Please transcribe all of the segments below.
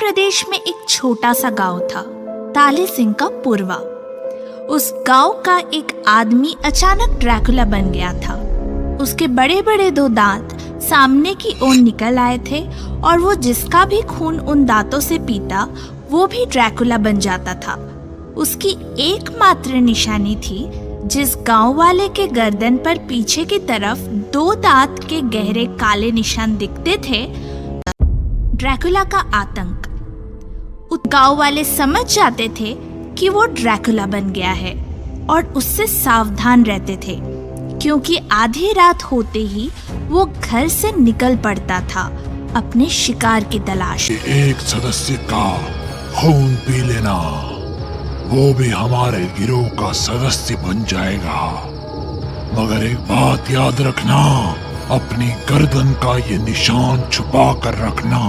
प्रदेश में एक छोटा सा गांव था, ताले सिंह का पुरवा। उस गांव का एक आदमी अचानक ड्रैकुला बन गया था। उसके बड़े बड़े 2 दांत सामने की ओर निकल आए थे और वो जिसका भी खून उन दांतों से पीता वो भी ड्रैकुला बन जाता था। उसकी एकमात्र निशानी थी, जिस गांव वाले के गर्दन पर पीछे की तरफ 2 दांत के गहरे काले निशान दिखते थे, ड्रैकुला का आतंक। उस गांव वाले समझ जाते थे कि वो ड्रैकुला बन गया है और उससे सावधान रहते थे, क्योंकि आधी रात होते ही वो घर से निकल पड़ता था अपने शिकार की तलाश। एक सदस्य का खून पी लेना, वो भी हमारे गिरोह का सदस्य बन जाएगा। मगर एक बात याद रखना, अपनी गर्दन का ये निशान छुपा कर रखना,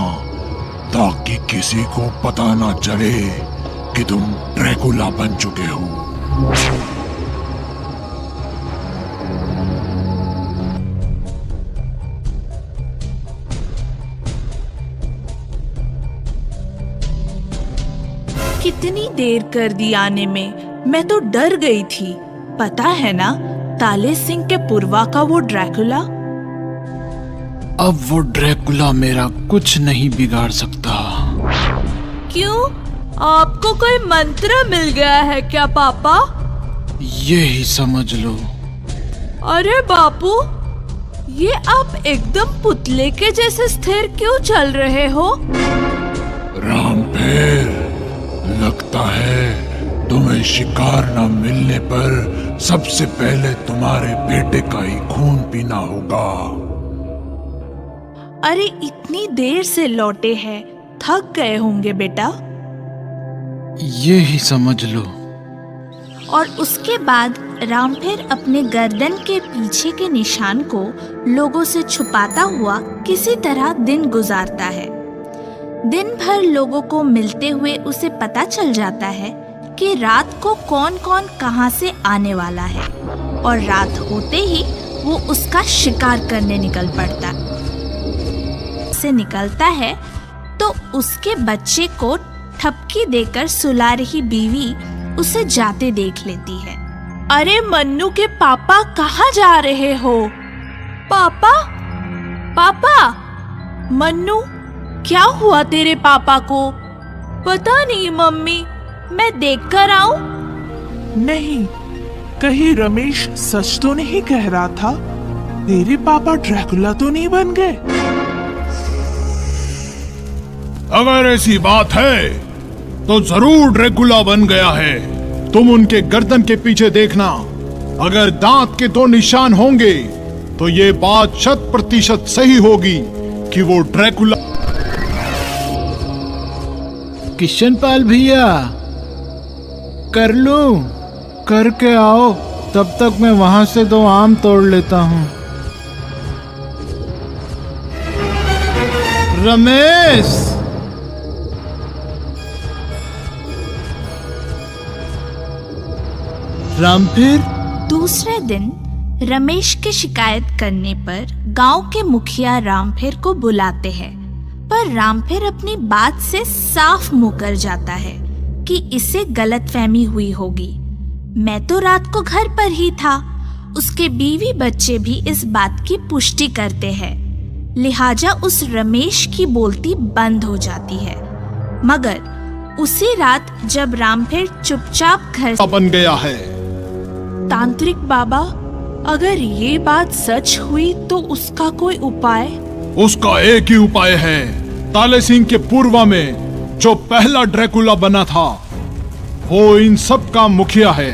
ताकि किसी को पता ना चले कि तुम ड्रैकुला बन चुके हो। कितनी देर कर दी आने में, मैं तो डर गई थी। पता है ना, ताले सिंह के पुरवा का वो ड्रैकुला। अब वो ड्रैकुला मेरा कुछ नहीं बिगाड़ सकता। क्यों? आपको कोई मंत्र मिल गया है क्या पापा? ये ही समझ लो। अरे बापू, ये आप एकदम पुतले के जैसे स्थिर क्यों चल रहे हो? रामफेर, लगता है तुम्हें शिकार न मिलने पर सबसे पहले तुम्हारे बेटे का ही खून पीना होगा। अरे इतनी देर से लौटे हैं, थक गए होंगे बेटा। ये ही समझ लो। और उसके बाद रामफेर अपने गर्दन के पीछे के निशान को लोगों से छुपाता हुआ किसी तरह दिन गुजारता है। दिन भर लोगों को मिलते हुए उसे पता चल जाता है कि रात को कौन कौन कहां से आने वाला है, और रात होते ही वो उसका शिकार करने निकल पड़ता से निकलता है तो उसके बच्चे को ठपकी देकर सुला रही बीवी उसे जाते देख लेती है। अरे मन्नू के पापा कहाँ जा रहे हो? पापा, पापा, मन्नू, क्या हुआ तेरे पापा को? पता नहीं मम्मी, मैं देख कर आऊं? नहीं, कहीं रमेश सच तो नहीं कह रहा था? तेरे पापा ड्रैकुला तो नहीं बन गए? अगर ऐसी बात है तो जरूर ड्रैकुला बन गया है। तुम उनके गर्दन के पीछे देखना, अगर दांत के 2 निशान होंगे तो ये बात 100% सही होगी कि वो ड्रैकुला। किशनपाल भैया, कर लूं? करके आओ, तब तक मैं वहां से 2 आम तोड़ लेता हूँ। रमेश! रामफेर? दूसरे दिन रमेश के शिकायत करने पर गांव के मुखिया रामफेर को बुलाते हैं, पर रामफेर अपनी बात से साफ मुकर जाता है कि इसे गलतफहमी हुई होगी। मैं तो रात को घर पर ही था। उसके बीवी बच्चे भी इस बात की पुष्टि करते हैं, लिहाजा उस रमेश की बोलती बंद हो जाती है। मगर उसी रात जब रामफेर चुपचाप घर से बन गया है। तांत्रिक बाबा, अगर ये बात सच हुई तो उसका कोई उपाय? उसका एक ही उपाय है। ताले सिंह के पुरवा में जो पहला ड्रैकुला बना था, वो इन सब का मुखिया है।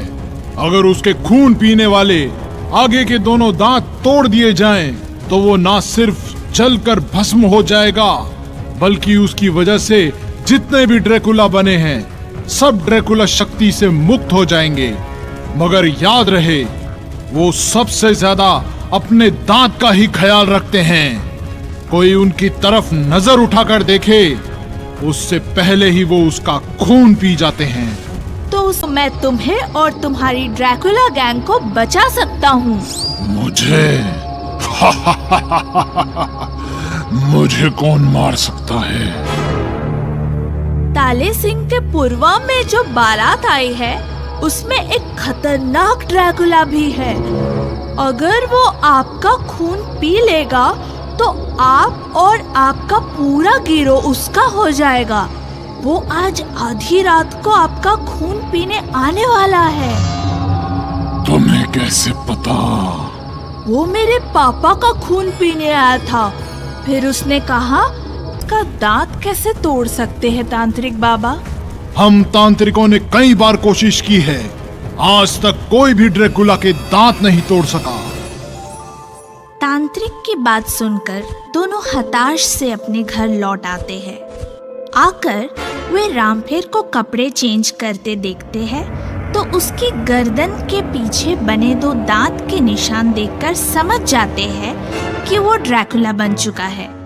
अगर उसके खून पीने वाले आगे के दोनों दांत तोड़ दिए जाएं, तो वो ना सिर्फ जलकर भस्म हो जाएगा, बल्कि उसकी वजह से जितने भी ड्रैकुला बने हैं, सब ड्रैकुला शक्ति से मुक्त हो जाएंगे। मगर याद रहे, वो सबसे ज्यादा अपने दांत का ही ख्याल रखते हैं। कोई उनकी तरफ नजर उठाकर देखे, उससे पहले ही वो उसका खून पी जाते हैं। तो मैं तुम्हें और तुम्हारी ड्रैकुला गैंग को बचा सकता हूँ। मुझे मुझे कौन मार सकता है? ताले सिंह के पूर्वा में जो बारात आई है उसमें एक खतरनाक ड्रैकुला भी है। अगर वो आपका खून पी लेगा तो आप और आपका पूरा गिरोह उसका हो जाएगा। वो आज आधी रात को आपका खून पीने आने वाला है। तुम्हें कैसे पता? वो मेरे पापा का खून पीने आया था। फिर उसने कहा, उसका दांत कैसे तोड़ सकते हैं तांत्रिक बाबा? हम तांत्रिकों ने कई बार कोशिश की है, आज तक कोई भी ड्रैकुला के दांत नहीं तोड़ सका। तांत्रिक की बात सुनकर दोनों हताश से अपने घर लौट आते हैं। आकर वे रामफेर को कपड़े चेंज करते देखते हैं तो उसकी गर्दन के पीछे बने 2 दांत के निशान देखकर समझ जाते हैं कि वो ड्रैकुला बन चुका है।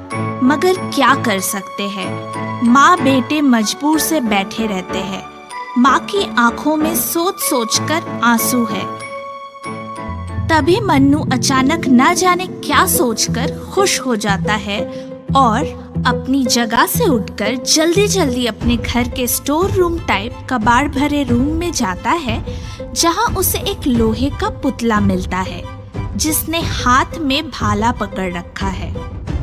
मगर क्या कर सकते हैं? माँ बेटे मजबूर से बैठे रहते हैं। माँ की आंखों में सोच सोचकर आंसू है। तभी मन्नू अचानक न जाने क्या सोचकर खुश हो जाता है और अपनी जगह से उठकर जल्दी जल्दी अपने घर के स्टोर रूम टाइप कबाड़ भरे रूम में जाता है, जहां उसे एक लोहे का पुतला मिलता है जिसने हाथ में भाला पकड़ रखा है।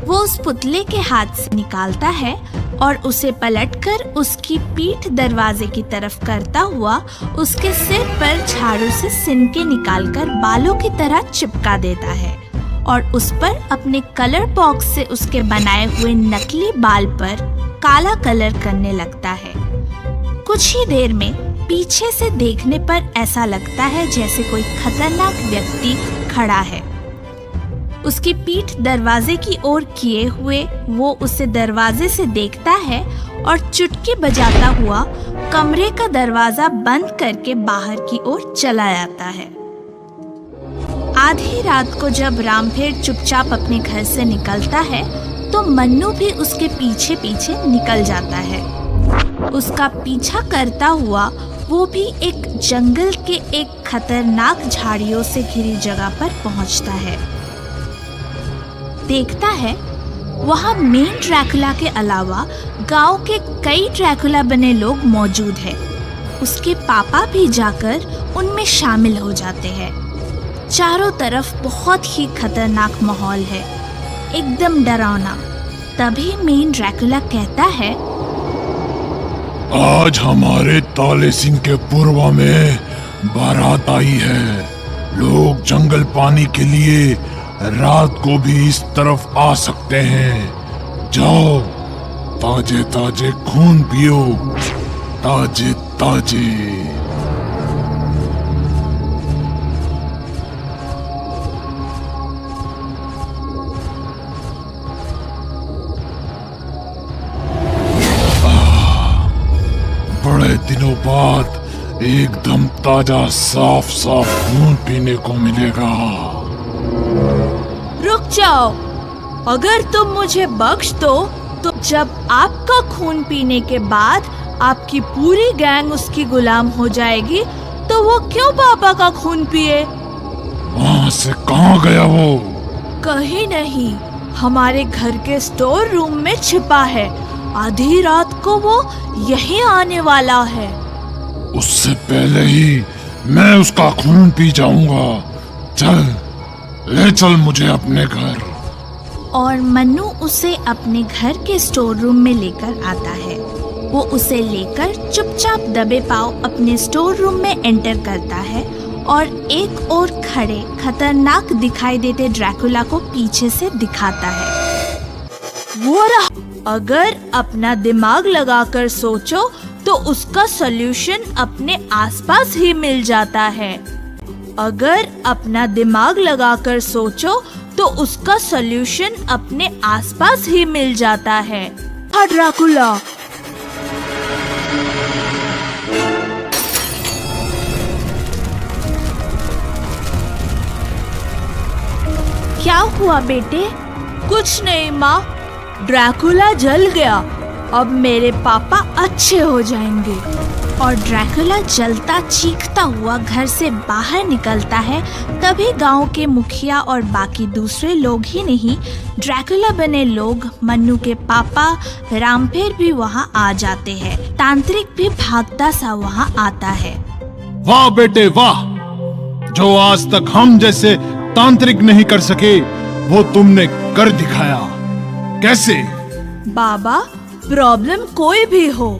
वो उस पुतले के हाथ से निकालता है और उसे पलटकर उसकी पीठ दरवाजे की तरफ करता हुआ उसके सिर पर झाड़ू से सिनके निकालकर बालों की तरह चिपका देता है और उस पर अपने कलर बॉक्स से उसके बनाए हुए नकली बाल पर काला कलर करने लगता है। कुछ ही देर में पीछे से देखने पर ऐसा लगता है जैसे कोई खतरनाक व्यक्ति खड़ा है। उसकी पीठ दरवाजे की ओर किए हुए वो उसे दरवाजे से देखता है और चुटकी बजाता हुआ कमरे का दरवाजा बंद करके बाहर की ओर चला जाता है। आधी रात को जब रामफेर चुपचाप अपने घर से निकलता है तो मन्नू भी उसके पीछे पीछे निकल जाता है। उसका पीछा करता हुआ वो भी एक जंगल के एक खतरनाक झाड़ियों से घिरी जगह पर पहुंचता है। देखता है वहाँ मेन ड्रैकुला के अलावा गांव के कई ड्रैकुला बने लोग मौजूद हैं। उसके पापा भी जाकर उनमें शामिल हो जाते हैं। चारों तरफ बहुत ही खतरनाक माहौल है, एकदम डरावना। तभी मेन ड्रैकुला कहता है, आज हमारे ताले सिंह के पूर्वा में बारात आई है। लोग जंगल पानी के लिए रात को भी इस तरफ आ सकते हैं। जाओ, ताजे ताजे खून पियो, ताजे ताजे। बड़े दिनों बाद एकदम ताजा साफ साफ खून पीने को मिलेगा। रुक जाओ, अगर तुम मुझे बख्श दो तो जब आपका खून पीने के बाद आपकी पूरी गैंग उसकी गुलाम हो जाएगी तो वो क्यों पापा का खून पिए? वहाँ से कहाँ गया वो? कहीं नहीं, हमारे घर के स्टोर रूम में छिपा है। आधी रात को वो यहीं आने वाला है। उससे पहले ही मैं उसका खून पी जाऊंगा। चल, ले चल मुझे अपने घर। और मन्नू उसे अपने घर के स्टोर रूम में लेकर आता है। वो उसे लेकर चुपचाप दबे पांव अपने स्टोर रूम में एंटर करता है और एक ओर खड़े खतरनाक दिखाई देते ड्रैकुला को पीछे से दिखाता है। वो रहा। अगर अपना दिमाग लगाकर सोचो तो उसका सॉल्यूशन अपने आसपास ही मिल जाता है। अगर अपना दिमाग लगाकर सोचो तो उसका सॉल्यूशन अपने आसपास ही मिल जाता है। हाँ ड्रैकुला। क्या हुआ बेटे? कुछ नहीं माँ, ड्रैकुला जल गया। अब मेरे पापा अच्छे हो जाएंगे। और ड्रैकुला जलता चीखता हुआ घर से बाहर निकलता है। तभी गांव के मुखिया और बाकी दूसरे लोग ही नहीं, ड्रैकुला बने लोग, मन्नू के पापा रामफेर भी वहां आ जाते हैं। तांत्रिक भी भागता सा वहां आता है। वाह बेटे वाह, जो आज तक हम जैसे तांत्रिक नहीं कर सके वो तुमने कर दिखाया। कैसे? बाबा, प्रॉब्लम कोई भी हो,